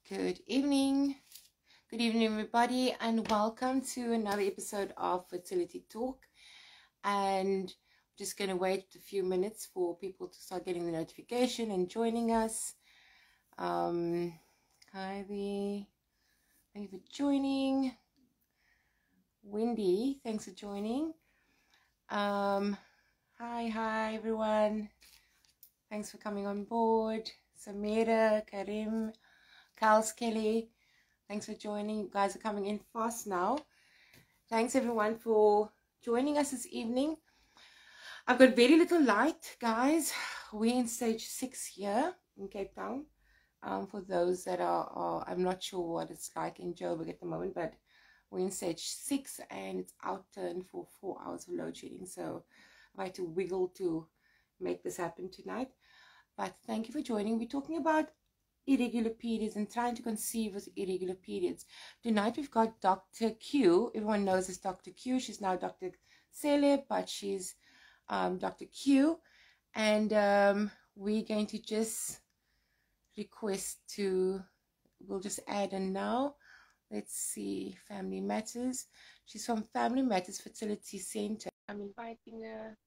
Good evening. Good evening, everybody, and welcome to another episode of Fertility Talk. And I'm just going to wait a few minutes for people to start getting the notification and joining us. Hi there. Thank you for joining. Wendy, thanks for joining. Hi, everyone. Thanks for coming on board. Samira, Karim, Kelly. Thanks for joining. You guys are coming in fast now. Thanks everyone for joining us this evening. I've got very little light, guys. We're in stage 6 here in Cape Town. For those that are I'm not sure what it's like in Joburg at the moment, but we're in stage 6 and it's our turn for 4 hours of load shedding. So I had to wiggle to make this happen tonight. But thank you for joining. We're talking about irregular periods and trying to conceive with irregular periods. Tonight we've got Dr. Q. Everyone knows this Dr. Q. She's now Dr. Cele, but she's Dr. Q. And we're going to just request to, we'll just add in now. Let's see, Family Matters. She's from Family Matters Fertility Centre. I'm inviting her.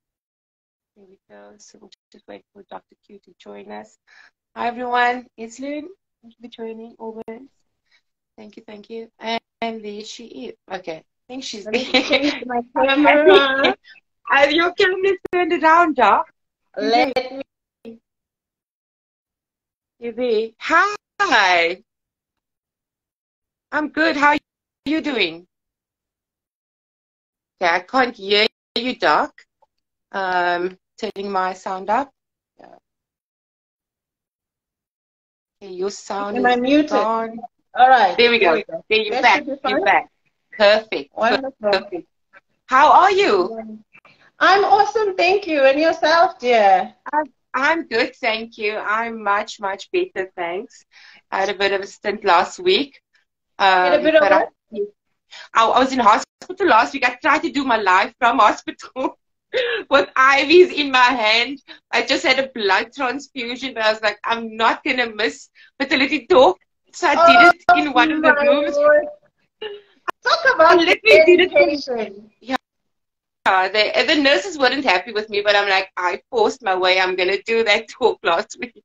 There we go. So we'll just wait for Dr. Q to join us. Hi everyone, it's Lynn. Thank you for joining always. Thank you. And there she is. Okay, I think she's changed my camera. Your camera's turned around, Doc. Let me. You're there. Hi. I'm good. How are you doing? Okay, I can't hear you, Doc. Turning my sound up. Okay, your sound Am I muted? gone. All right. There we go. There you're back. You're back. Perfect. Wonderful. Perfect. How are you? I'm awesome, thank you. And yourself, dear? I'm good, thank you. I'm much better, thanks. I had a bit of a stint last week. A bit of what? I was in hospital last week. I tried to do my live from hospital with IVs in my hand. I just had a blood transfusion, but I was like, I'm not going to miss Fertility Talk. So I did it in one of the rooms. Lord. Talk about dedication. Yeah, the nurses weren't happy with me, but I'm like, I forced my way. I'm going to do that talk last week.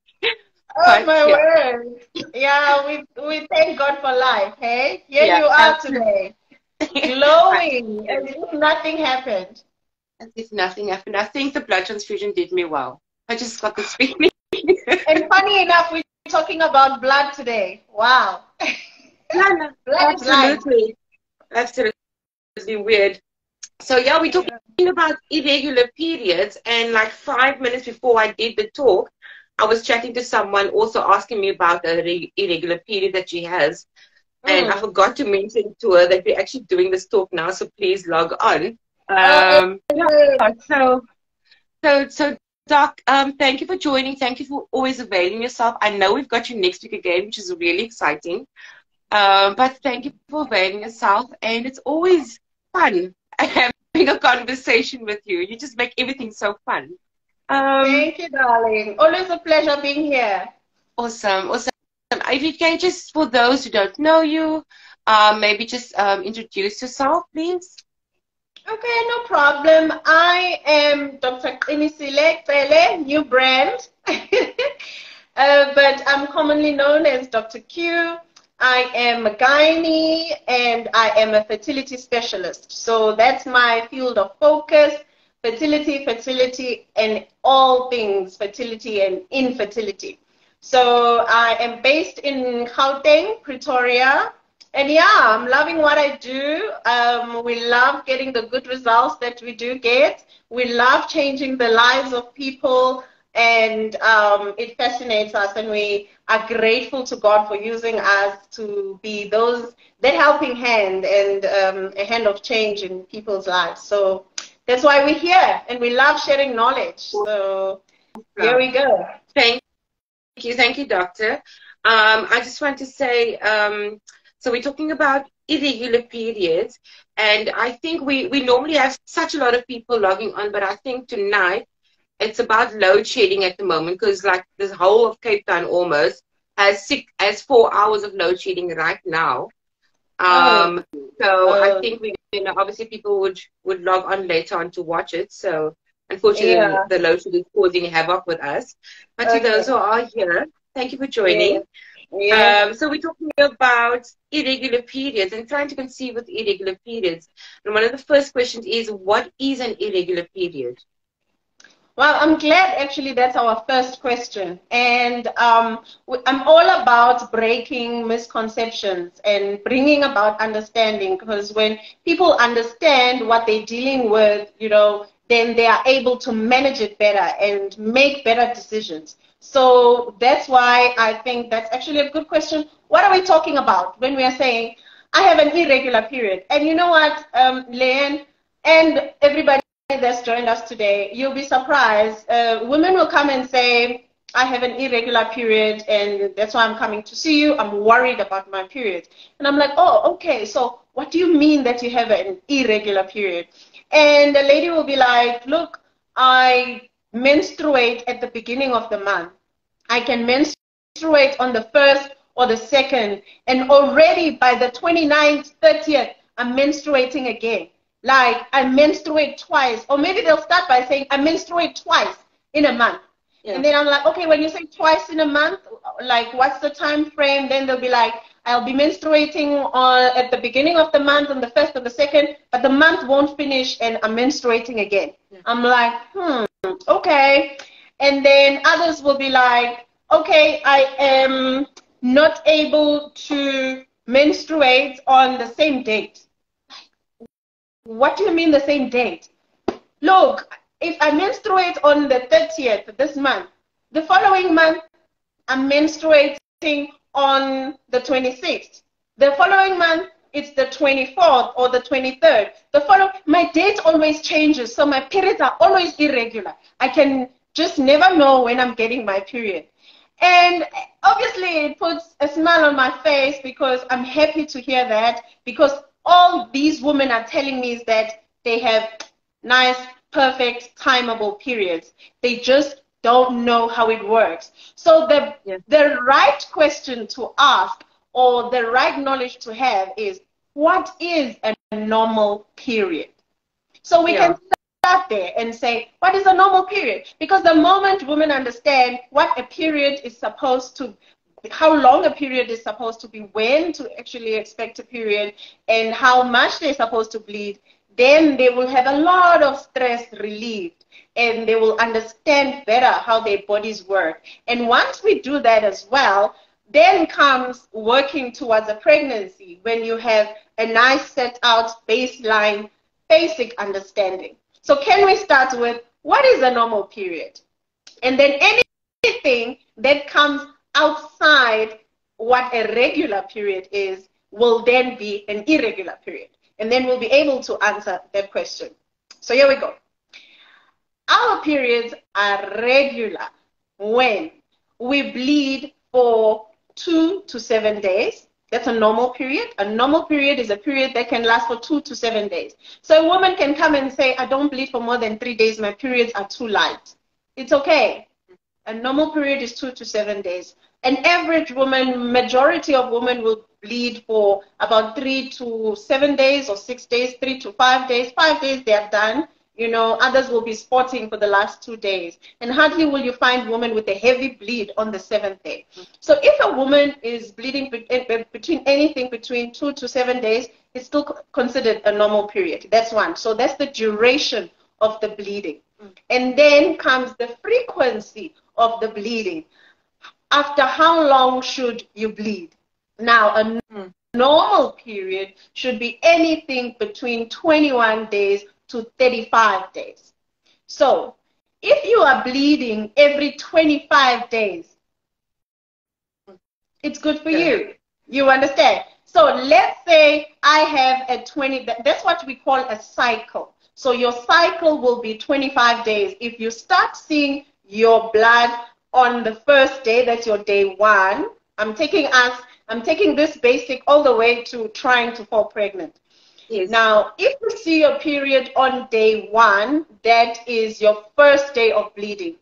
Oh, my word. Yeah, we thank God for life, hey? Here you are today, glowing as if nothing happened. As if nothing happened. I think the blood transfusion did me well. I just got this feeling. And funny enough, we're talking about blood today. Wow. Blood absolutely. Absolutely weird. So yeah, we're talking about irregular periods, and like 5 minutes before I did the talk, I was chatting to someone also asking me about the irregular period that she has. And I forgot to mention to her that we're actually doing this talk now, so please log on. So Doc, thank you for joining. Thank you for always availing yourself. I know we've got you next week again, which is really exciting. But thank you for availing yourself, and it's always fun having a conversation with you. You just make everything so fun. Thank you, darling. Always a pleasure being here. Awesome. If you can just, for those who don't know you, maybe just introduce yourself, please. Okay, no problem. I am Dr. Q Cele, new brand. But I'm commonly known as Dr. Q. I am a gynae and I am a fertility specialist. So that's my field of focus, fertility, and all things fertility and infertility. So I am based in Gauteng, Pretoria. And yeah, I'm loving what I do. We love getting the good results that we do get. We love changing the lives of people, and it fascinates us, and we are grateful to God for using us to be that helping hand and a hand of change in people's lives. So that's why we're here, and we love sharing knowledge. So here we go. Thank you, Doctor. I just want to say, so we're talking about irregular periods, and I think we normally have such a lot of people logging on, but I think tonight it's about load shedding at the moment, because like this whole of Cape Town almost has 4 hours of load shedding right now. Oh. So I think obviously people would log on later on to watch it. So unfortunately, Yeah. the load shedding is causing havoc with us. But to Okay. those who are here, thank you for Yeah. joining. Yeah. So we're talking about irregular periods and trying to conceive with irregular periods. And one of the first questions is, what is an irregular period? Well, I'm glad actually that's our first question. And I'm all about breaking misconceptions and bringing about understanding, because when people understand what they're dealing with, then they are able to manage it better and make better decisions. So that's why I think that's actually a good question. What are we talking about when we are saying, I have an irregular period? And you know what, Leanne and everybody that's joined us today, you'll be surprised. Women will come and say, I have an irregular period and that's why I'm coming to see you. I'm worried about my period. And I'm like, oh, okay. So what do you mean that you have an irregular period? And the lady will be like, look, I menstruate at the beginning of the month. I can menstruate on the 1st or the 2nd. And already by the 29th, 30th, I'm menstruating again. Like, I menstruate twice. Or maybe they'll start by saying, I menstruate twice in a month. Yeah. And then I'm like, okay, when you say twice in a month, like, what's the time frame? Then they'll be like, I'll be menstruating at the beginning of the month, on the 1st or the 2nd, but the month won't finish and I'm menstruating again. Yeah. I'm like, okay. And then others will be like, okay, I am not able to menstruate on the same date. What do you mean the same date? Look, if I menstruate on the 30th this month, the following month I'm menstruating on the 26th. The following month it's the 24th or the 23rd. My date always changes, so my periods are always irregular. I can just never know when I'm getting my period. And obviously it puts a smile on my face because I'm happy to hear that, because all these women are telling me is that they have nice, perfect, timeable periods. They just don't know how it works. So the right question to ask, or the right knowledge to have, is, what is a normal period? So we can start there and say, what is a normal period? Because the moment women understand what a period is supposed to, how long a period is supposed to be, when to actually expect a period, and how much they're supposed to bleed, then they will have a lot of stress relieved and they will understand better how their bodies work. And once we do that as well, then comes working towards a pregnancy, when you have a nice set out baseline basic understanding. So can we start with, what is a normal period? And then anything that comes outside what a regular period is will then be an irregular period. And then we'll be able to answer that question. So here we go. Our periods are regular when we bleed for 2 to 7 days. That's a normal period. A normal period is a period that can last for 2 to 7 days. So a woman can come and say, I don't bleed for more than 3 days. My periods are too light. It's okay. A normal period is 2 to 7 days. An average woman, majority of women will bleed for about 3 to 7 days or 6 days, 3 to 5 days. 5 days they're done. Others will be spotting for the last 2 days. And hardly will you find women with a heavy bleed on the 7th day. So if a woman is bleeding between 2 to 7 days, it's still considered a normal period. That's one. So that's the duration of the bleeding. And then comes the frequency of the bleeding. After how long should you bleed? Now, a normal period should be anything between 21 days to 35 days. So, if you are bleeding every 25 days, it's good for you. You understand? So, let's say I have that's what we call a cycle. So, your cycle will be 25 days. If you start seeing your blood on the first day, that's your day 1. I'm taking this basic all the way to trying to fall pregnant. Yes. Now, if you see your period on day 1, that is your first day of bleeding.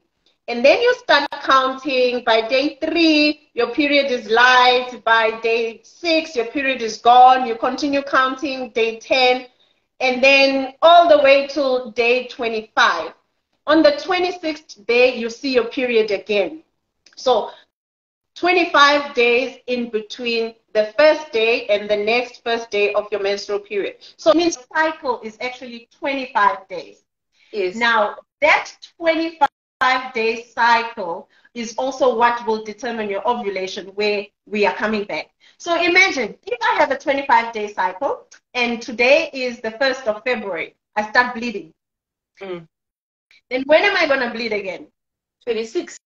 And then you start counting. By day 3, your period is light. By day 6, your period is gone. You continue counting day 10, and then all the way till day 25. On the 26th day, you see your period again. So 25 days in between the first day and the next first day of your menstrual period. So it means the cycle is actually 25 days. Yes. Now, that 25-day cycle is also what will determine your ovulation, where we are coming back. So imagine if I have a 25-day cycle and today is the 1st of February, I start bleeding. Then when am I going to bleed again? 26.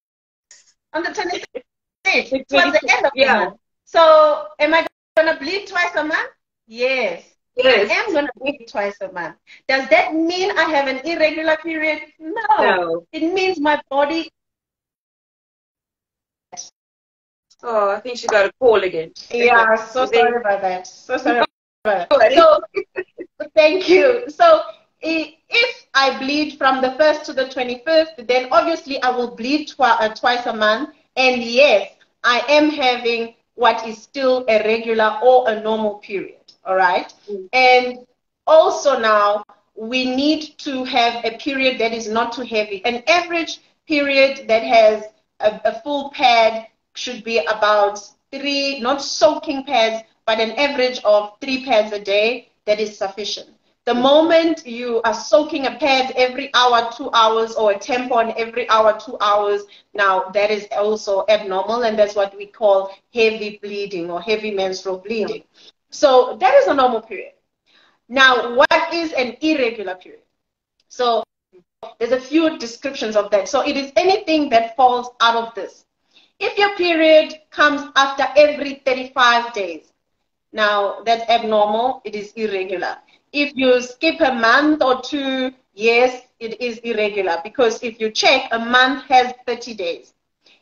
On the 26th. Towards the end of the month. So am I going to bleed twice a month? Yes. Yes. I am going to bleed twice a month. Does that mean I have an irregular period? No. It means my body. Oh, I think she got a call again. Yeah, so sorry about that. So sorry about that. So, thank you. So, if I bleed from the 1st to the 25th, then obviously I will bleed twice a month. And yes, I am having what is still a regular or a normal period. All right. And also now we need to have a period that is not too heavy. An average period that has a full pad should be about 3, not soaking pads, but an average of 3 pads a day. That is sufficient. The moment you are soaking a pad every hour, 2 hours, or a tampon every hour, 2 hours, now that is also abnormal, and that's what we call heavy bleeding or heavy menstrual bleeding. So that is a normal period. Now, what is an irregular period? So there's a few descriptions of that. So it is anything that falls out of this. If your period comes after every 35 days, now that's abnormal, it is irregular. If you skip a month or 2, yes, it is irregular, because if you check, a month has 30 days.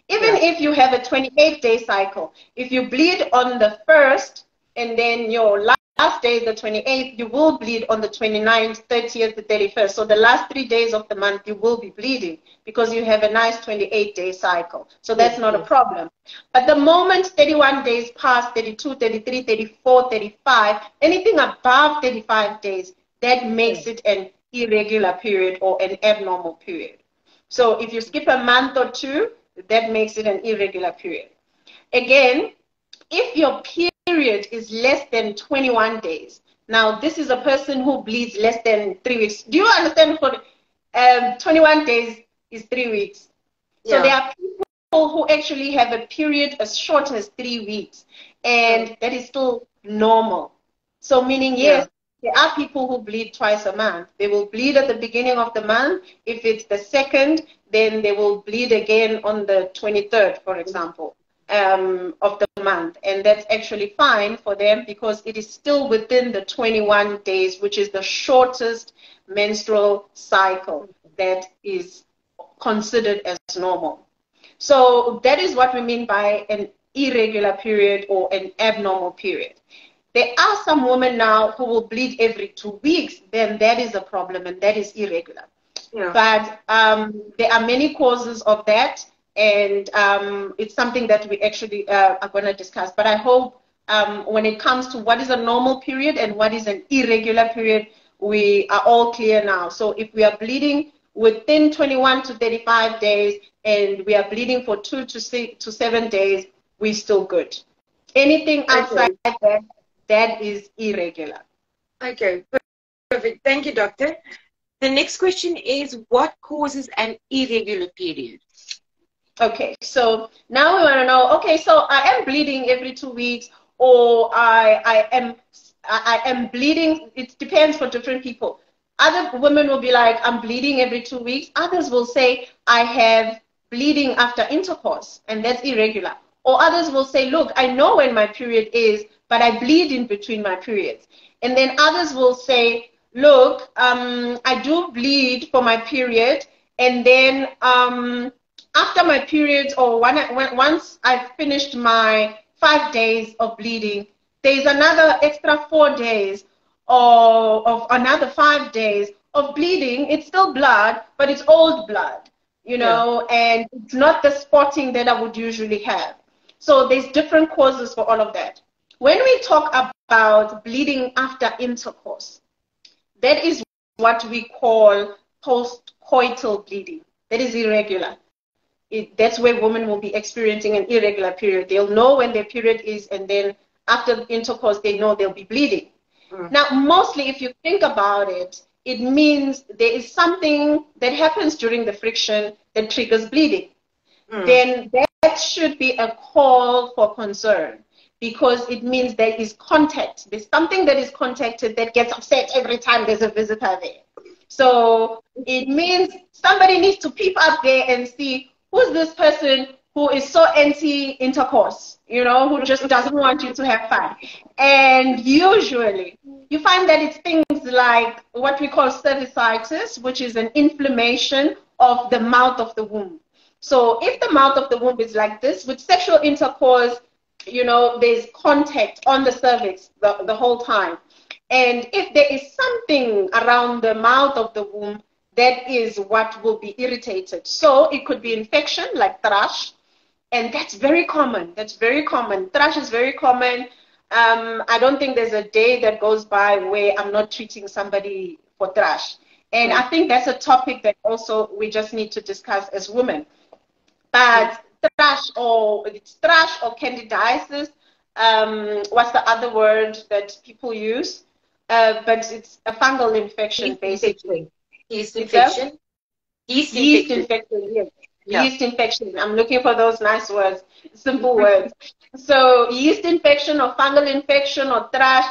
Even if you have a 28-day cycle, if you bleed on the 1st and then your last day is the 28th, you will bleed on the 29th, 30th, the 31st. So the last 3 days of the month, you will be bleeding because you have a nice 28-day cycle. So that's not a problem. But the moment 31 days pass, 32, 33, 34, 35, anything above 35 days, that makes it an irregular period or an abnormal period. So if you skip a month or 2, that makes it an irregular period. Again, if your period is less than 21 days, now this is a person who bleeds less than 3 weeks. Do you understand? For 21 days is 3 weeks. So there are people who actually have a period as short as 3 weeks, and that is still normal. So meaning, yes, there are people who bleed twice a month. They will bleed at the beginning of the month. If it's the 2nd, then they will bleed again on the 23rd, for example, of the month. And that's actually fine for them because it is still within the 21 days, which is the shortest menstrual cycle that is considered as normal. So that is what we mean by an irregular period or an abnormal period. There are some women now who will bleed every 2 weeks, then that is a problem and that is irregular. But there are many causes of that, and it's something that we actually are going to discuss. But I hope when it comes to what is a normal period and what is an irregular period, we are all clear now. So if we are bleeding within 21 to 35 days and we are bleeding for 2 to 7 days, we're still good. Anything outside that, that is irregular. Okay, perfect. Thank you, doctor. The next question is, what causes an irregular period? Okay, so now we want to know, okay, so I am bleeding every 2 weeks, or I am bleeding. It depends for different people. Other women will be like, I'm bleeding every 2 weeks. Others will say, I have bleeding after intercourse, and that's irregular. Or others will say, look, I know when my period is, but I bleed in between my periods. And then others will say, look, I do bleed for my period, and then after my period, or once I've finished my 5 days of bleeding, there's another extra 4 days of another 5 days of bleeding. It's still blood, but it's old blood. you know, and it's not the spotting that I would usually have. So there's different causes for all of that. When we talk about bleeding after intercourse, that is what we call post-coital bleeding. That is irregular. That's where women will be experiencing an irregular period. They'll know when their period is, and then after intercourse, they know they'll be bleeding. Now, mostly, if you think about it, it means there is something that happens during the friction that triggers bleeding. Then that should be a call for concern, because it means there is contact. There's something that is contacted that gets upset every time there's a visitor there. So it means somebody needs to peep up there and see who's this person who is so anti-intercourse, you know, who just doesn't want you to have fun. And usually you find that it's things like what we call cervicitis, which is an inflammation of the mouth of the womb. So if the mouth of the womb is like this, with sexual intercourse, you know, there's contact on the cervix the whole time. And if there is something around the mouth of the womb, that is what will be irritated. So it could be infection like thrush, and that's very common. That's very common. Thrush is very common. I don't think there's a day that goes by where I'm not treating somebody for thrush. And I think that's a topic that also we just need to discuss as women. But thrush or candidiasis, what's the other word that people use? But it's a fungal infection, basically. Yeast infection. Yeast infection, yes. Yeah. Yeast infection. I'm looking for those nice words, simple words. So yeast infection or fungal infection or thrush,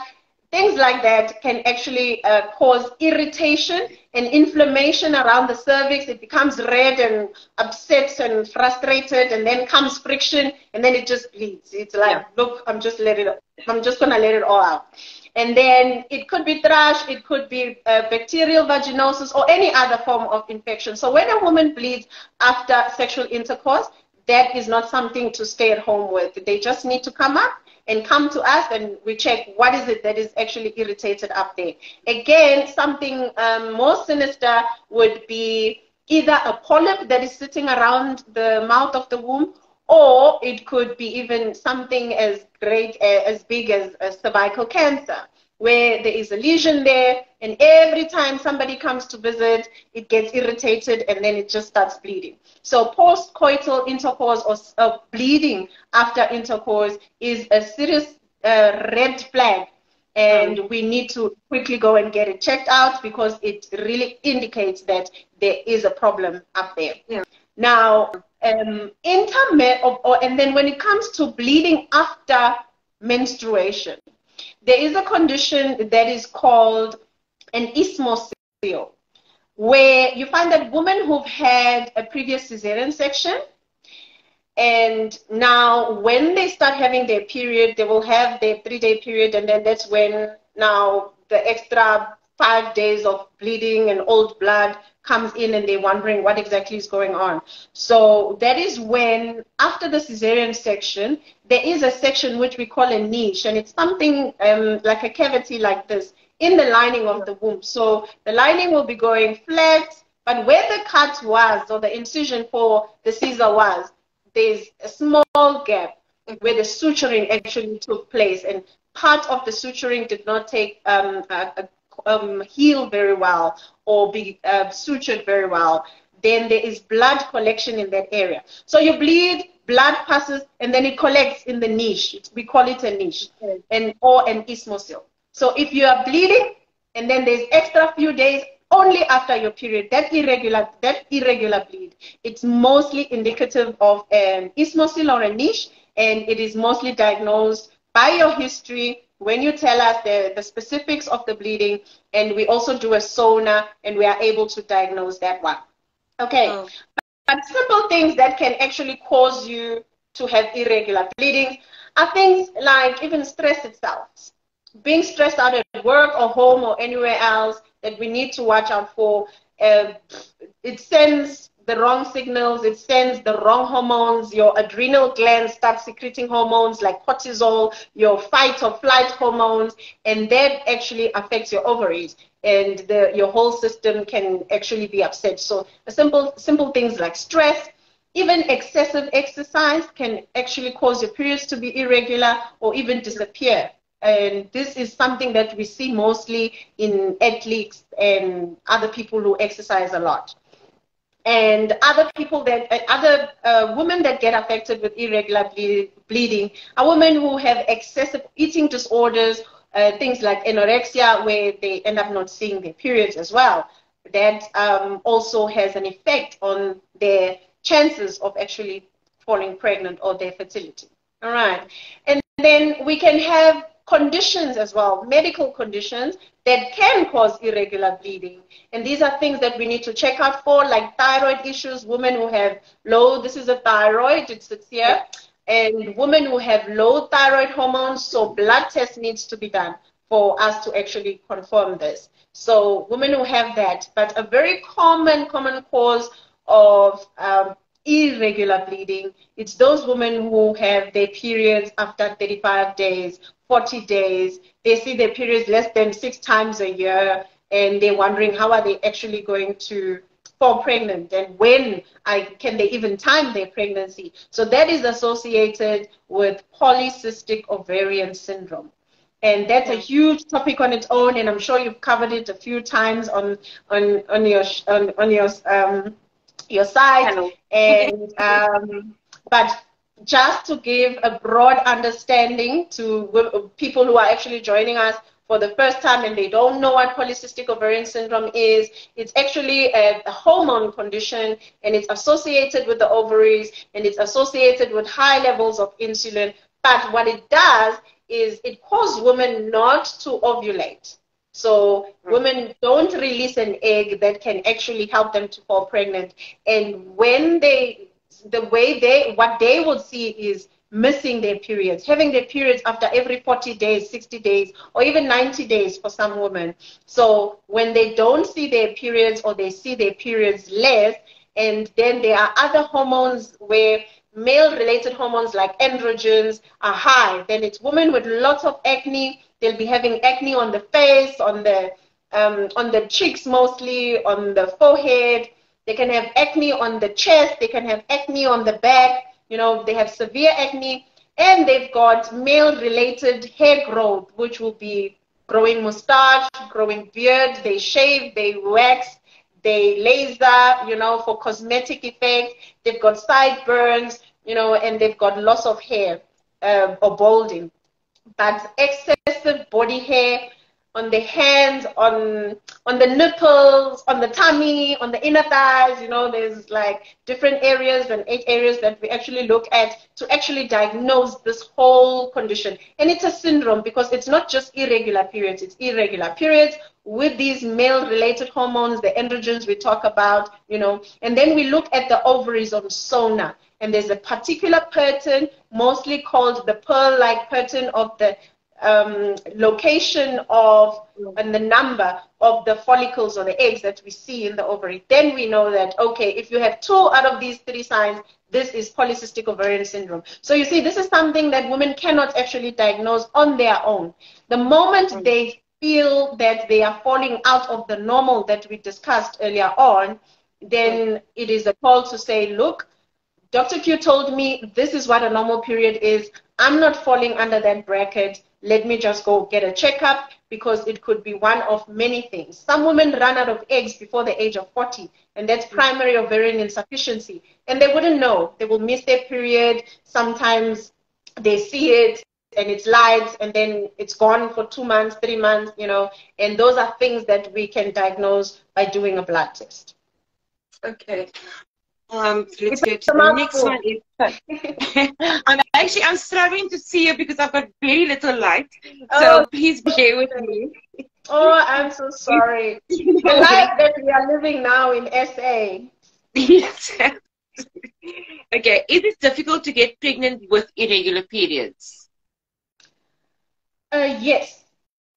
things like that can actually cause irritation and inflammation around the cervix. It becomes red and upset and frustrated, and then comes friction, and then it just bleeds. It's like, look, I'm just gonna let it all out. And then it could be thrush, it could be bacterial vaginosis, or any other form of infection. So when a woman bleeds after sexual intercourse, that is not something to stay at home with. They just need to come up and come to us, and we check what is it that is actually irritated up there. Again, something more sinister would be either a polyp that is sitting around the mouth of the womb, or it could be even something as big as cervical cancer, where there is a lesion there, and every time somebody comes to visit, it gets irritated, and then it just starts bleeding. So post-coital intercourse or bleeding after intercourse is a serious red flag, and we need to quickly go and get it checked out, because it really indicates that there is a problem up there. Now, and then when it comes to bleeding after menstruation, there is a condition that is called an isthmocele, where you find that women who've had a previous cesarean section, and now when they start having their period, they will have their 3-day period, and then that's when now the extra 5 days of bleeding and old blood comes in, and they're wondering what exactly is going on. So that is when, after the cesarean section, there is a section which we call a niche, and it's something like a cavity like this in the lining of the womb. So the lining will be going flat, but where the cut was, or the incision for the Caesar was, there's a small gap where the suturing actually took place, and part of the suturing did not take heal very well or be sutured very well. Then there is blood collection in that area. So you bleed, blood passes, and then it collects in the niche. We call it a niche, or an isthmocele. So if you are bleeding, and then there's extra few days only after your period, that irregular bleed, it's mostly indicative of an isthmocele or a niche, and it is mostly diagnosed by your history when you tell us the specifics of the bleeding, and we also do a sonar, and we are able to diagnose that one. Okay, but simple things that can actually cause you to have irregular bleeding are things like even stress itself. Being stressed out at work or home or anywhere else that we need to watch out for. It sends the wrong signals, it sends the wrong hormones. Your adrenal glands start secreting hormones like cortisol, your fight or flight hormones, and that actually affects your ovaries, and your whole system can actually be upset. So simple things like stress, even excessive exercise can actually cause your periods to be irregular or even disappear. And this is something that we see mostly in athletes and other people who exercise a lot. And other people that, other women that get affected with irregular bleeding are women who have excessive eating disorders, things like anorexia, where they end up not seeing their periods as well. That also has an effect on their chances of actually falling pregnant or their fertility. All right. And then we can have conditions as well, medical conditions that can cause irregular bleeding. And these are things that we need to check out for, like thyroid issues, women who have low, this is a thyroid, it sits here, and women who have low thyroid hormones, so blood test needs to be done for us to actually confirm this. So women who have that, but a very common cause of irregular bleeding, it's those women who have their periods after 35 days, 40 days. They see their periods less than 6 times a year, and they're wondering how are they actually going to fall pregnant, and when can they even time their pregnancy. So that is associated with polycystic ovarian syndrome. And that's a huge topic on its own, and I'm sure you've covered it a few times on your site. And but just to give a broad understanding to people who are actually joining us for the first time and they don't know what polycystic ovarian syndrome is, it's actually a hormone condition, and it's associated with the ovaries, and it's associated with high levels of insulin. But what it does is it causes women not to ovulate. So women don't release an egg that can actually help them to fall pregnant. And when what they would see is missing their periods, having their periods after every 40 days, 60 days, or even 90 days for some women. So when they don't see their periods, or they see their periods less, and then there are other hormones where male-related hormones like androgens are high, then it's women with lots of acne. They'll be having acne on the face, on the cheeks mostly, on the forehead. They can have acne on the chest. They can have acne on the back. You know, they have severe acne. And they've got male-related hair growth, which will be growing mustache, growing beard. They shave, they wax, they laser, you know, for cosmetic effect. They've got sideburns, you know, and they've got loss of hair or balding. But excessive body hair on the hands, on the nipples, on the tummy, on the inner thighs, you know, there's like different areas and 8 areas that we actually look at to actually diagnose this whole condition. And it's a syndrome because it's not just irregular periods, it's irregular periods with these male-related hormones, the androgens we talk about, you know. And then we look at the ovaries on sonar. And there's a particular pattern, mostly called the pearl-like pattern of the location of and the number of the follicles or the eggs that we see in the ovary. Then we know that, okay, if you have 2 out of these 3 signs, this is polycystic ovarian syndrome. So you see, this is something that women cannot actually diagnose on their own. The moment they feel that they are falling out of the normal that we discussed earlier on, then it is a call to say, look, Dr. Q told me this is what a normal period is. I'm not falling under that bracket. Let me just go get a checkup, because it could be one of many things. Some women run out of eggs before the age of 40, and that's primary ovarian insufficiency. And they wouldn't know. They will miss their period. Sometimes they see it and it's light, and then it's gone for 2 months, 3 months, you know. And those are things that we can diagnose by doing a blood test. Okay. Let's go to the next one. I'm struggling to see you because I've got very little light. So please bear with me. Oh, I'm so sorry. The life that we are living now in SA. Yes. Okay. Is it difficult to get pregnant with irregular periods? Yes.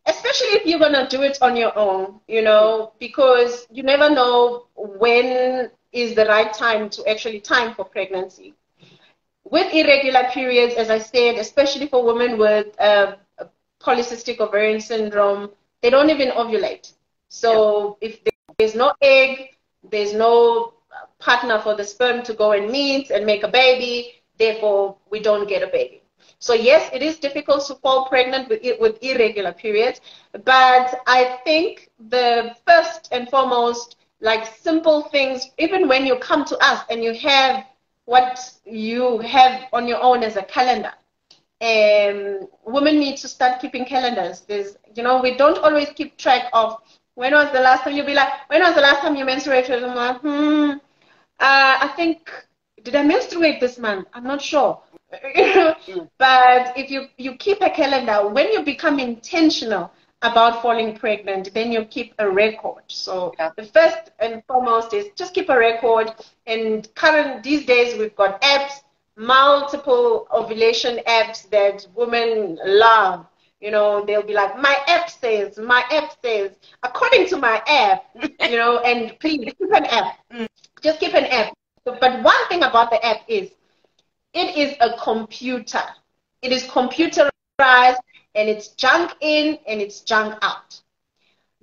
Especially if you're going to do it on your own, you know, because you never know when is the right time to actually time for pregnancy. With irregular periods, as I said, especially for women with polycystic ovarian syndrome, they don't even ovulate. So if there's no egg, there's no partner for the sperm to go and meet and make a baby, therefore we don't get a baby. So yes, it is difficult to fall pregnant with irregular periods, but I think the first and foremost, like simple things, even when you come to us and you have what you have on your own as a calendar, women need to start keeping calendars. There's, we don't always keep track of when was the last time. You'll be like, when was the last time you menstruated? I'm like, I think, did I menstruate this month? I'm not sure. But if you keep a calendar, when you become intentional about falling pregnant, then you keep a record. So the first and foremost is just keep a record. And these days we've got apps, multiple ovulation apps that women love. They'll be like, my app says, according to my app, and please keep an app. Just keep an app. But one thing about the app is, it is a computer. It is computerized, and it's junk in and it's junk out.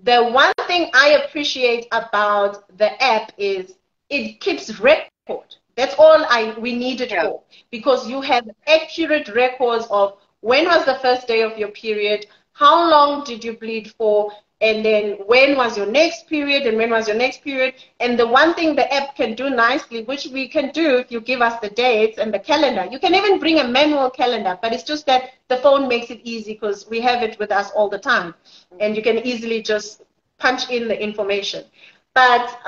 The one thing I appreciate about the app is it keeps record. That's all we need it for, because you have accurate records of when was the first day of your period, how long did you bleed for, and then when was your next period, and when was your next period. And the one thing the app can do nicely, which we can do if you give us the dates and the calendar, you can even bring a manual calendar, but it's just that the phone makes it easy because we have it with us all the time, and you can easily just punch in the information. But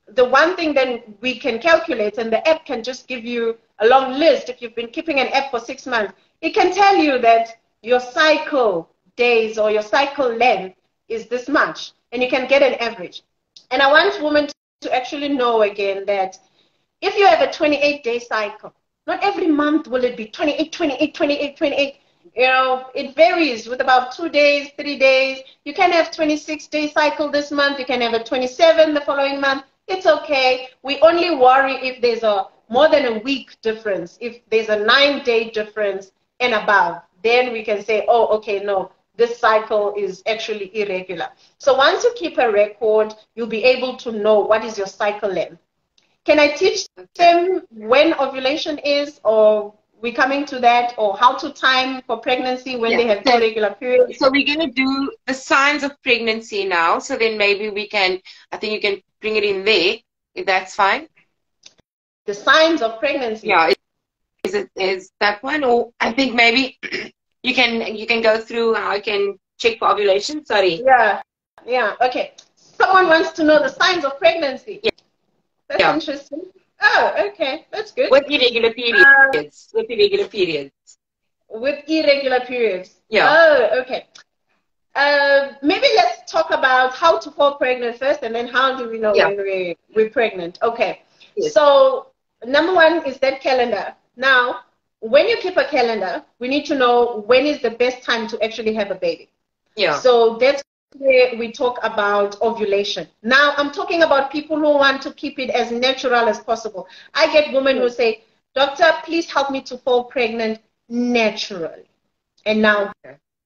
the one thing then we can calculate, and the app can just give you a long list. If you've been keeping an app for 6 months, it can tell you that your cycle days or your cycle length is this much, and you can get an average. And I want women to actually know again that if you have a 28-day cycle, not every month will it be 28, 28, 28, 28. It varies with about 2 days, 3 days. You can have 26-day cycle this month. You can have a 27 the following month. It's okay. We only worry if there's a more than a week difference. If there's a 9-day difference and above, then we can say, oh, okay, no, this cycle is actually irregular. So once you keep a record, you'll be able to know what is your cycle length. Can I teach them when ovulation is, or we coming to that, or how to time for pregnancy when they have irregular periods? So we're going to do the signs of pregnancy now. So then maybe I think you can bring it in there, if that's fine. The signs of pregnancy. Yeah. Is that one? Or I think maybe you can go through how I can check for ovulation. Sorry. Yeah. Okay. Someone wants to know the signs of pregnancy. Yeah. That's interesting. Oh, okay. That's good. With irregular periods. With irregular periods. Yeah. Oh, okay. Maybe let's talk about how to fall pregnant first, and then how do we know when we're pregnant. Okay. Yes. So number one is that calendar. Now, when you keep a calendar, we need to know when is the best time to actually have a baby. Yeah. So that's where we talk about ovulation. Now, I'm talking about people who want to keep it as natural as possible. I get women who say, doctor, please help me to fall pregnant naturally. And now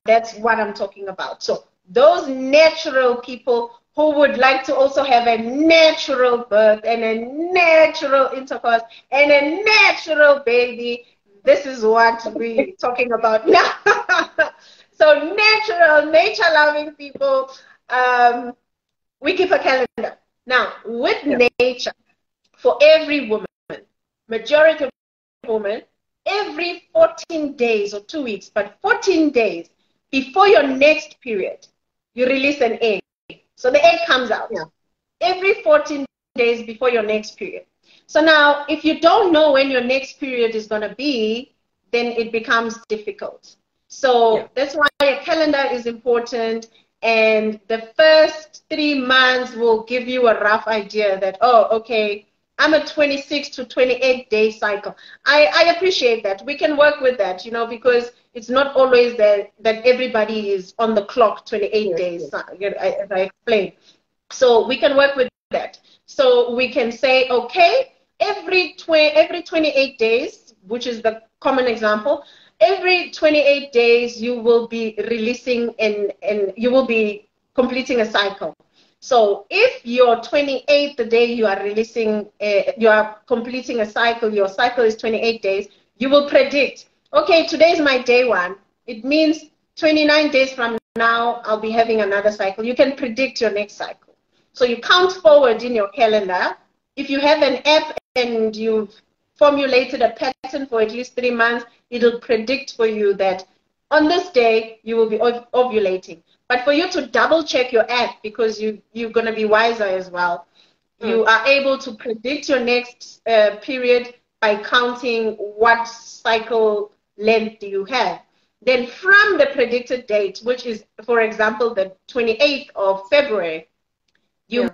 that's what I'm talking about. So those natural people who would like to also have a natural birth and a natural intercourse and a natural baby, this is what we're talking about now. So natural, nature-loving people, we keep a calendar. Now, with nature, for every woman, majority of women, every 14 days or 2 weeks, but 14 days before your next period, you release an egg. So the egg comes out. Yeah. Every 14 days before your next period. So now, if you don't know when your next period is going to be, then it becomes difficult. So that's why a calendar is important. And the first 3 months will give you a rough idea that, oh, okay, I'm a 26 to 28 day cycle. I appreciate that. We can work with that, because it's not always that everybody is on the clock 28 days, as I explained. So we can work with that. So we can say, okay, every 28 days, which is the common example, every 28 days you will be releasing and you will be completing a cycle. So if your 28th day you are releasing, you are completing a cycle, your cycle is 28 days, you will predict, okay, today is my day 1. It means 29 days from now, I'll be having another cycle. You can predict your next cycle. So you count forward in your calendar. If you have an app and you've formulated a pattern for at least 3 months, it'll predict for you that on this day, you will be ovulating. But for you to double check your app, because you're going to be wiser as well, you are able to predict your next period by counting what cycle length do you have. Then from the predicted date, which is, for example, the 28th of February, you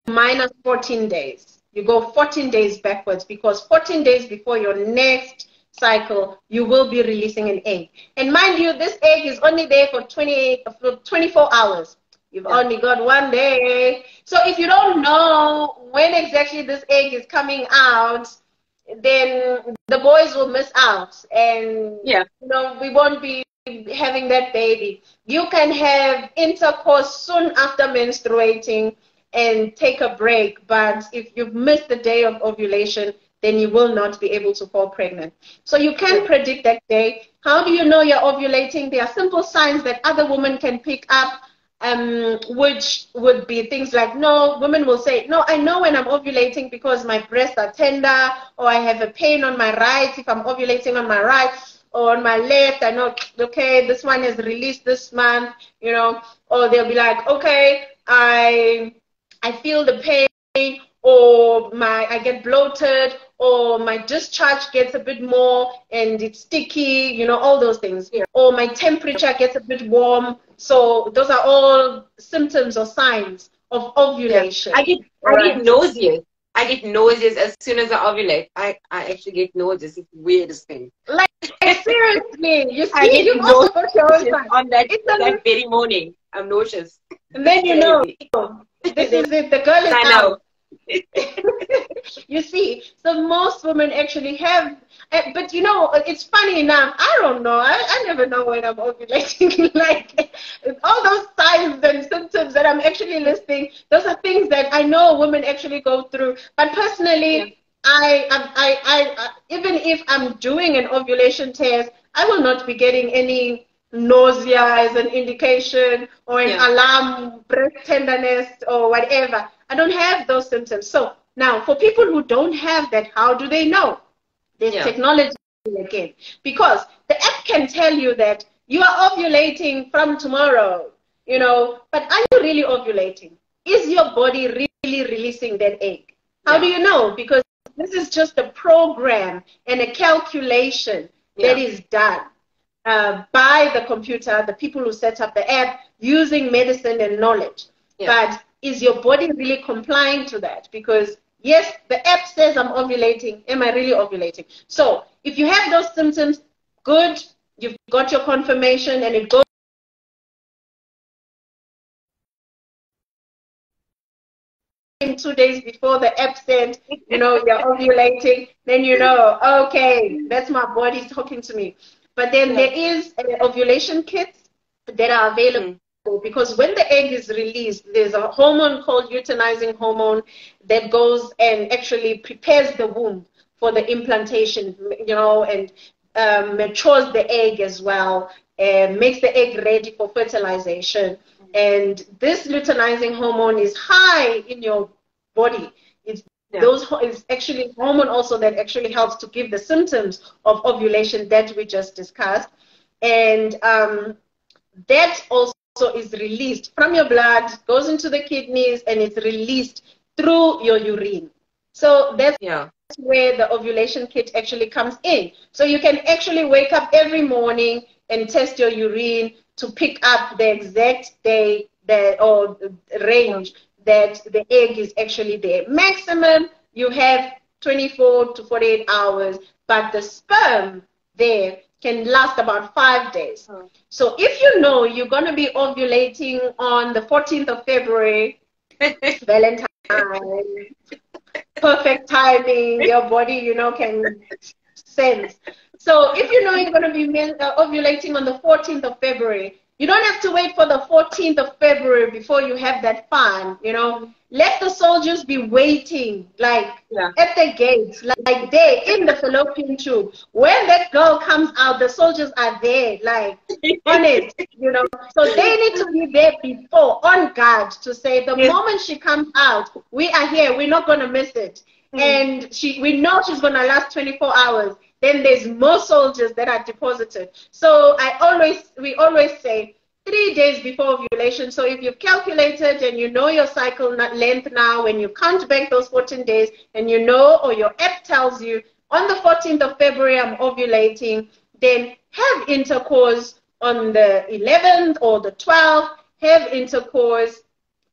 minus 14 days. You go 14 days backwards, because 14 days before your next cycle, you will be releasing an egg. And mind you, this egg is only there for 24 hours. You've only got 1 day. So if you don't know when exactly this egg is coming out, then the boys will miss out, and you know, we won't be having that baby. You can have intercourse soon after menstruating and take a break, but if you've missed the day of ovulation, then you will not be able to fall pregnant. So you can predict that day. How do you know you're ovulating? There are simple signs that other women can pick up, which would be things like, women will say, no, I know when I'm ovulating because my breasts are tender, or I have a pain on my right if I'm ovulating on my right, or on my left, I know, okay, this one is released this month, you know, or they'll be like, okay, I feel the pain, or I get bloated, or my discharge gets a bit more and it's sticky, you know, all those things. Or my temperature gets a bit warm. So those are all symptoms or signs of ovulation. I get nauseous. I get nauseous as soon as I ovulate. I actually get nauseous. It's the weirdest thing. Like, seriously, you see, I get you also got your own sign. On that very morning. I'm nauseous. And then you know, this is it. The girl is out. You see, so most women actually have, but you know, it's funny enough, I don't know, I never know when I'm ovulating. Like, all those signs and symptoms that I'm actually listing, those are things that I know women actually go through. But personally, I even if I'm doing an ovulation test, I will not be getting any nausea as an indication, or an alarm, breast tenderness, or whatever. I don't have those symptoms. So now, for people who don't have that, how do they know? There's technology again. Because the app can tell you that you are ovulating from tomorrow, you know, but are you really ovulating? Is your body really releasing that egg? How do you know? Because this is just a program and a calculation that is done by the computer, the people who set up the app, using medicine and knowledge. But is your body really complying to that? Because yes, the app says I'm ovulating. Am I really ovulating? So if you have those symptoms, good, you've got your confirmation, and it goes in 2 days before the app said, you know, you're ovulating, then you know, okay, that's my body talking to me. But then there is ovulation kits that are available. Because when the egg is released, there's a hormone called luteinizing hormone that goes and actually prepares the womb for the implantation, you know, and matures the egg as well, and makes the egg ready for fertilization. And this luteinizing hormone is high in your body. It's actually hormone also that actually helps to give the symptoms of ovulation that we just discussed. And that also is released from your blood, goes into the kidneys, and it's released through your urine. So that's where the ovulation kit actually comes in. So you can actually wake up every morning and test your urine to pick up the exact day or range that the egg is actually there. Maximum, you have 24 to 48 hours, but the sperm there can last about 5 days. So if you know you're going to be ovulating on the 14th of February, Valentine's perfect timing, your body, you know, can sense. So if you know you're going to be ovulating on the 14th of February, you don't have to wait for the 14th of February before you have that fun, you know. Let the soldiers be waiting, like at the gates, like they in the fallopian tube. When that girl comes out, the soldiers are there, like on it, you know. So they need to be there before, on guard, to say the moment she comes out, we are here, we're not going to miss it. And we know she's going to last 24 hours. Then there's more soldiers that are deposited. So we always say 3 days before ovulation. So if you've calculated and you know your cycle length now, when you count back those 14 days and you know, or your app tells you on the 14th of February I'm ovulating, then have intercourse on the 11th or the 12th, have intercourse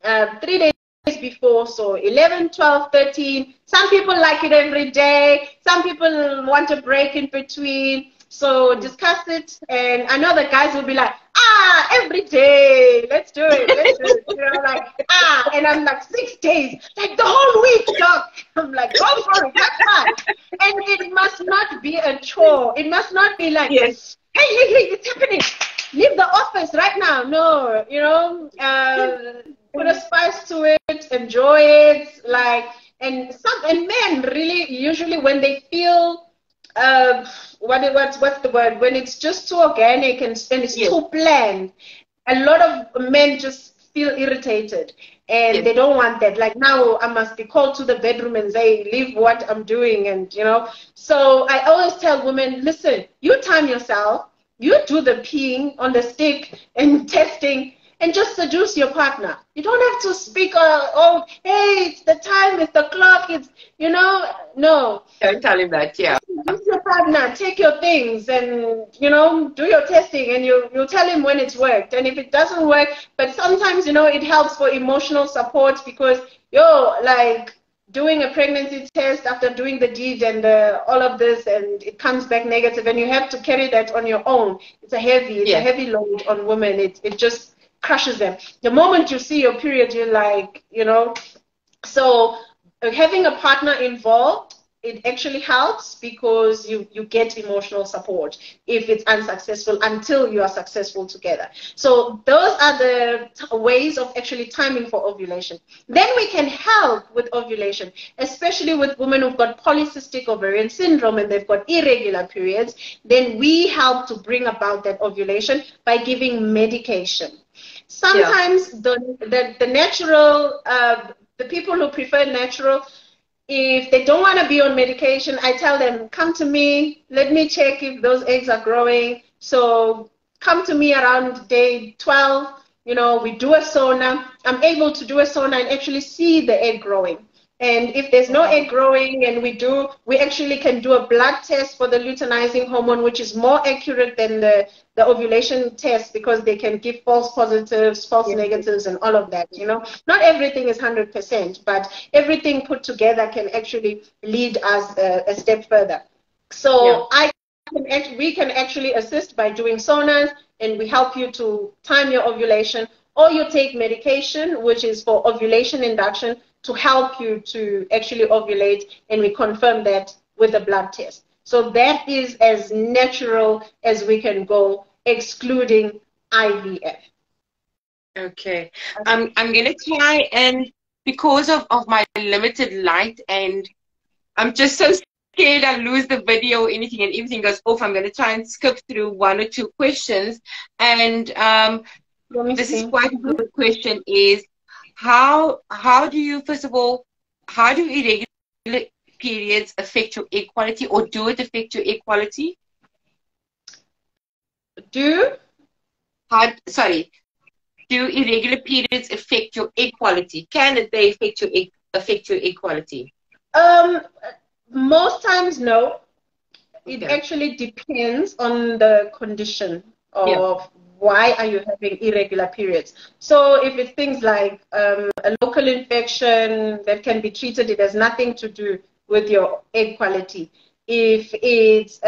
3 days before, so 11, 12, 13. Some people like it every day. Some people want a break in between. So discuss it. And I know the guys will be like, every day. Let's do it. Let's do it. You know, like, and I'm like, 6 days. Like the whole week, doc. I'm like, go for it. Have fun. And it must not be a chore. It must not be like, hey, it's happening. Leave the office right now. No, you know, put a spice to it, enjoy it, like, and men really usually when they feel what's the word, when it's just too organic and it's too planned, a lot of men just feel irritated and they don't want that. Like, now I must be called to the bedroom and say, leave what I'm doing, and you know. So I always tell women, listen, you time yourself, you do the peeing on the stick and testing, and just seduce your partner. You don't have to speak, hey, it's the time, it's the clock, it's, you know, no. Don't tell him that, Seduce your partner, take your things and, you know, do your testing, and you'll tell him when it's worked. And if it doesn't work, but sometimes, you know, it helps for emotional support because, like, doing a pregnancy test after doing the deed and all of this, and it comes back negative, and you have to carry that on your own. It's a heavy load on women. It just crushes them. The moment you see your period, you're like, you know. So having a partner involved, it actually helps because you get emotional support if it's unsuccessful until you are successful together. So those are the ways of actually timing for ovulation. Then we can help with ovulation, especially with women who've got polycystic ovarian syndrome and they've got irregular periods. Then we help to bring about that ovulation by giving medication. Sometimes the natural, the people who prefer natural, if they don't want to be on medication, I tell them, come to me, let me check if those eggs are growing. So come to me around day 12, you know, we do a sauna. I'm able to do a sauna and actually see the egg growing. And if there's no egg growing, and we actually can do a blood test for the luteinizing hormone, which is more accurate than the ovulation test because they can give false positives, false negatives, and all of that. You know, not everything is 100%, but everything put together can actually lead us a step further. So we can actually assist by doing saunas, and we help you to time your ovulation, or you take medication, which is for ovulation induction, to help you to actually ovulate, and we confirm that with a blood test. So that is as natural as we can go, excluding IVF. Okay. I'm going to try, and because of my limited light, and I'm just so scared I'll lose the video or anything and everything goes off, I'm going to try and skip through 1 or 2 questions. And this is quite a good question, is how do you, first of all, how do irregular periods affect your egg quality, or do it affect your egg quality? Do irregular periods affect your egg quality? Can they affect your egg quality? Most times, no. It actually depends on the condition of why are you having irregular periods. So if it's things like a local infection that can be treated, it has nothing to do with your egg quality. If it's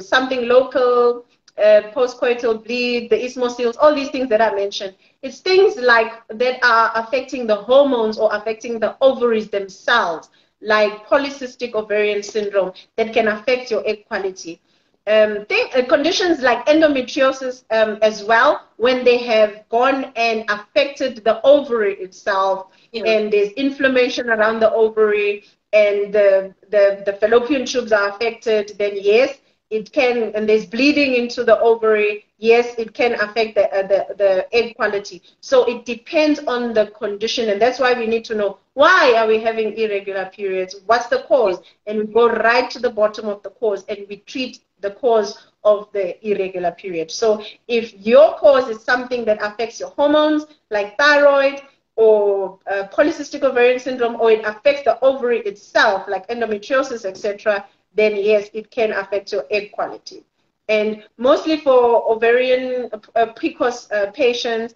something local, postcoital bleed, the eosinophils, all these things that I mentioned. It's things like that are affecting the hormones or affecting the ovaries themselves, like polycystic ovarian syndrome, that can affect your egg quality. Conditions like endometriosis as well, when they have gone and affected the ovary itself, and there's inflammation around the ovary, and the fallopian tubes are affected, then yes, it can, and there's bleeding into the ovary, yes, it can affect the egg quality. So it depends on the condition, and that's why we need to know, why are we having irregular periods? What's the cause? And we go right to the bottom of the cause, and we treat the cause of the irregular period. So if your cause is something that affects your hormones, like thyroid, or polycystic ovarian syndrome, or it affects the ovary itself, like endometriosis, etc., then yes, it can affect your egg quality. And mostly for ovarian PCOS patients,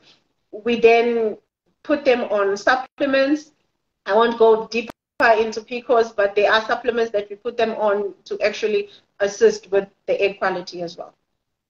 we then put them on supplements. I won't go deeper into PCOS, but there are supplements that we put them on to actually assist with the egg quality as well.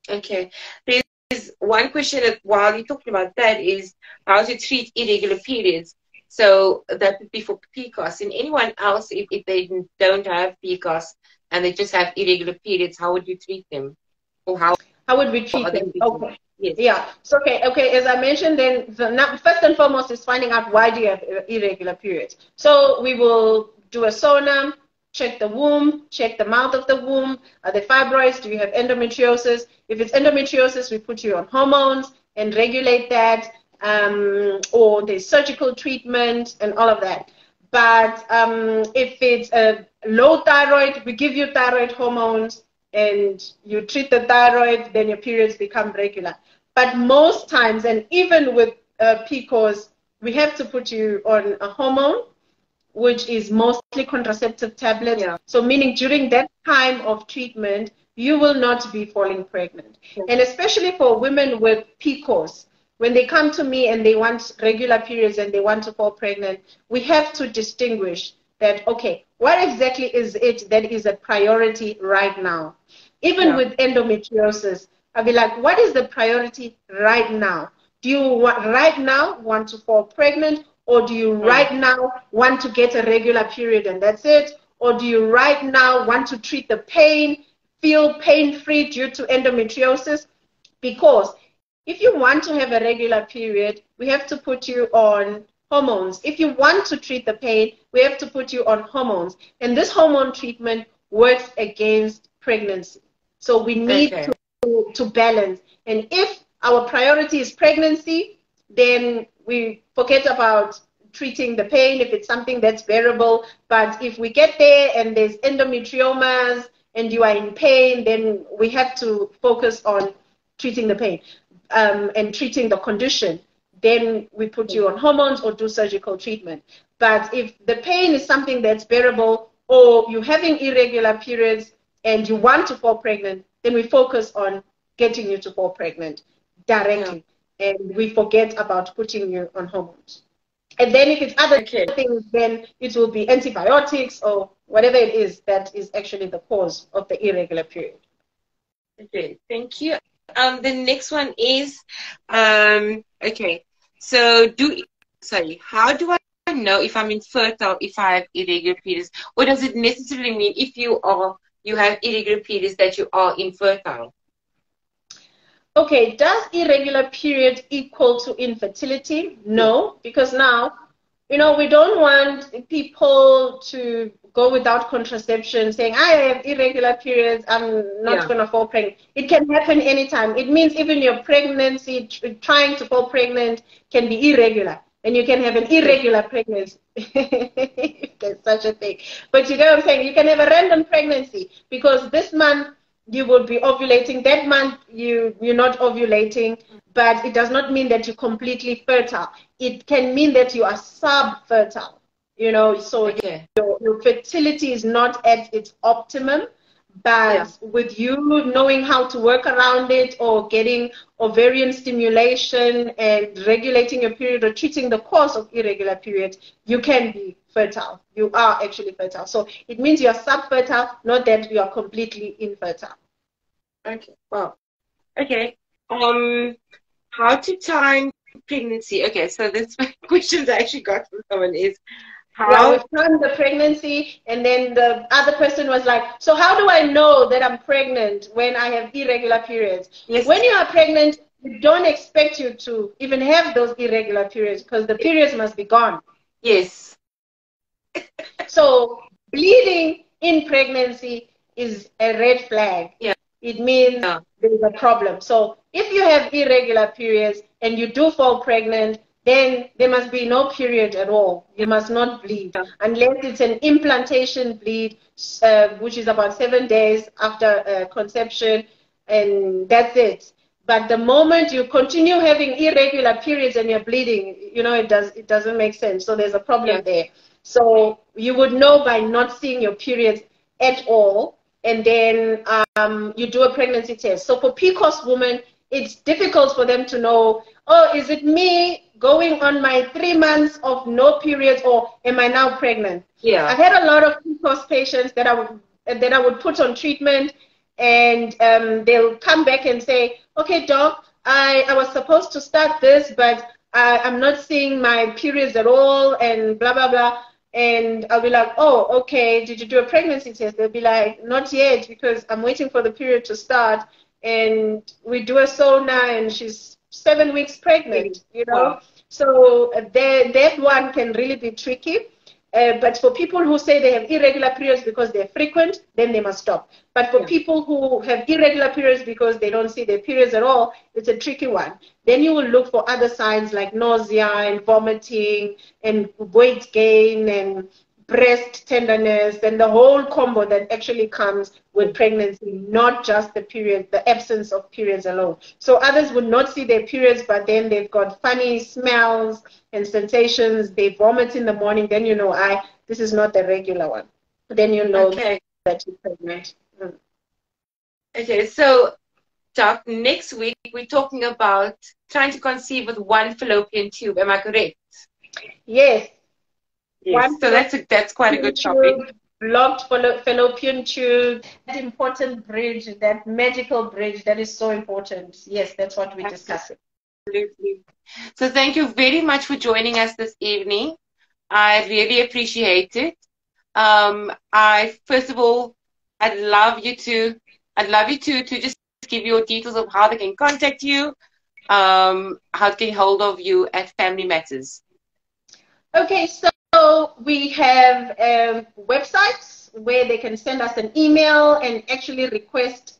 Okay. There's one question that, while you're talking about that, is how to treat irregular periods. So that would be for PCOS. And anyone else, if they don't have PCOS and they just have irregular periods, how would you treat them? Or how would we treat them? Okay. Yes. Yeah. So, okay. As I mentioned, then first and foremost is finding out why do you have irregular periods. So we will do a sonar, check the womb, check the mouth of the womb. Are there fibroids? Do you have endometriosis? If it's endometriosis, we put you on hormones and regulate that, or there's surgical treatment and all of that. But if it's a low thyroid, we give you thyroid hormones and you treat the thyroid, then your periods become regular. But most times, and even with PCOS, we have to put you on a hormone, which is mostly contraceptive tablets. Yeah. So meaning during that time of treatment, you will not be falling pregnant. Yeah. And especially for women with PCOS, when they come to me and they want regular periods and they want to fall pregnant, we have to distinguish that, okay, what exactly is it that is a priority right now? Even with endometriosis, I'll be like, what is the priority right now? Do you right now want to fall pregnant? Or do you right now want to get a regular period and that's it? Or do you right now want to treat the pain, feel pain-free due to endometriosis? Because if you want to have a regular period, we have to put you on hormones. If you want to treat the pain, we have to put you on hormones. And this hormone treatment works against pregnancy. So we need to balance. And if our priority is pregnancy, then we forget about treating the pain if it's something that's bearable. But if we get there and there's endometriomas and you are in pain, then we have to focus on treating the pain and treating the condition. Then we put you on hormones or do surgical treatment. But if the pain is something that's bearable, or you're having irregular periods and you want to fall pregnant, then we focus on getting you to fall pregnant directly. Yeah. And we forget about putting you on hormones. And then if it's other things, then it will be antibiotics or whatever it is that is actually the cause of the irregular period. Okay, thank you. The next one is, okay, so how do I know if I'm infertile if I have irregular periods? Or does it necessarily mean if you have irregular periods that you are infertile? Okay, does irregular period equal to infertility? No, because now, we don't want people to go without contraception saying, I have irregular periods, I'm not going to fall pregnant. It can happen anytime. It means even your pregnancy, trying to fall pregnant, can be irregular. And you can have an irregular pregnancy. There's such a thing. But you know what I'm saying? You can have a random pregnancy because this month, you will be ovulating. That month, you're not ovulating, but it does not mean that you're completely fertile. It can mean that you are sub-fertile, so your fertility is not at its optimum, but with you knowing how to work around it or getting ovarian stimulation and regulating your period or treating the cause of irregular periods, you can be fertile. You are actually fertile. So it means you are sub-fertile, not that you are completely infertile. Okay. Wow. Okay. How to time pregnancy? Okay, so this questions I actually got from someone is Yeah, how. we've timed the pregnancy, and then the other person was like, so how do I know that I'm pregnant when I have irregular periods? Yes. When you are pregnant, we don't expect you to even have those irregular periods because the periods must be gone. Yes. So bleeding in pregnancy is a red flag. Yeah. It means there's a problem. So if you have irregular periods and you do fall pregnant, then there must be no period at all. You must not bleed unless it's an implantation bleed, which is about 7 days after conception, and that's it. But the moment you continue having irregular periods and you're bleeding, you know, it doesn't make sense. So there's a problem there. So you would know by not seeing your periods at all, and then you do a pregnancy test. So for PCOS women, it's difficult for them to know, oh, is it me going on my 3 months of no periods, or am I now pregnant? Yeah. I've had a lot of PCOS patients that I would put on treatment, and they'll come back and say, okay, doc, I was supposed to start this, but I'm not seeing my periods at all, and blah, blah, blah. And I'll be like, oh, okay, did you do a pregnancy test? They'll be like, not yet, because I'm waiting for the period to start. And we do a SONA, and she's 7 weeks pregnant, you know? Wow. So that one can really be tricky. But for people who say they have irregular periods because they're frequent, then they must stop. But for people who have irregular periods because they don't see their periods at all, it's a tricky one. Then you will look for other signs like nausea and vomiting and weight gain and breast tenderness and the whole combo that actually comes with pregnancy, not just the period, the absence of periods alone. So others would not see their periods, but then they've got funny smells and sensations. They vomit in the morning. Then you know, this is not the regular one. Then you know that you're pregnant. Okay, so Doc, next week we're talking about trying to conceive with one fallopian tube. Am I correct? Yes. Yes. So that's quite a good topic. Blocked fallopian tube, that important bridge, that magical bridge that is so important. Yes, that's what we're discussing. Absolutely. So thank you very much for joining us this evening. I really appreciate it. First of all, I'd love you to just give your details of how they can contact you, how to get hold of you at Family Matters. Okay, so we have websites where they can send us an email and actually request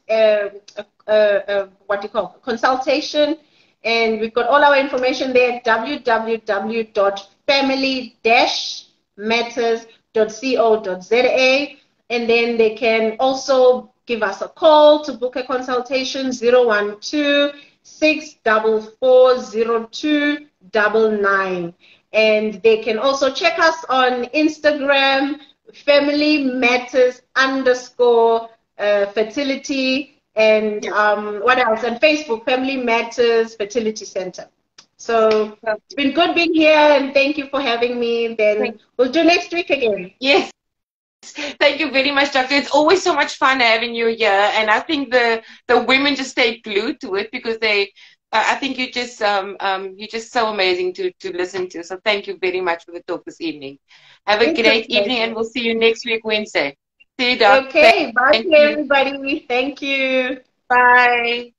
consultation. And we've got all our information there at www.family-matters.co.za. And then they can also give us a call to book a consultation, 012-644-0299. And they can also check us on Instagram, Family Matters _fertility, and what else? And Facebook, Family Matters Fertility Centre. So it's been good being here, and thank you for having me. Then we'll do next week again. Yes. Thank you very much, Doctor. It's always so much fun having you here, and I think the women just stay glued to it because I think you're just so amazing to listen to. So thank you very much for the talk this evening. Have a great evening, and we'll see you next week, Wednesday. See you, Doc. Okay, bye to everybody. Thank you. Bye.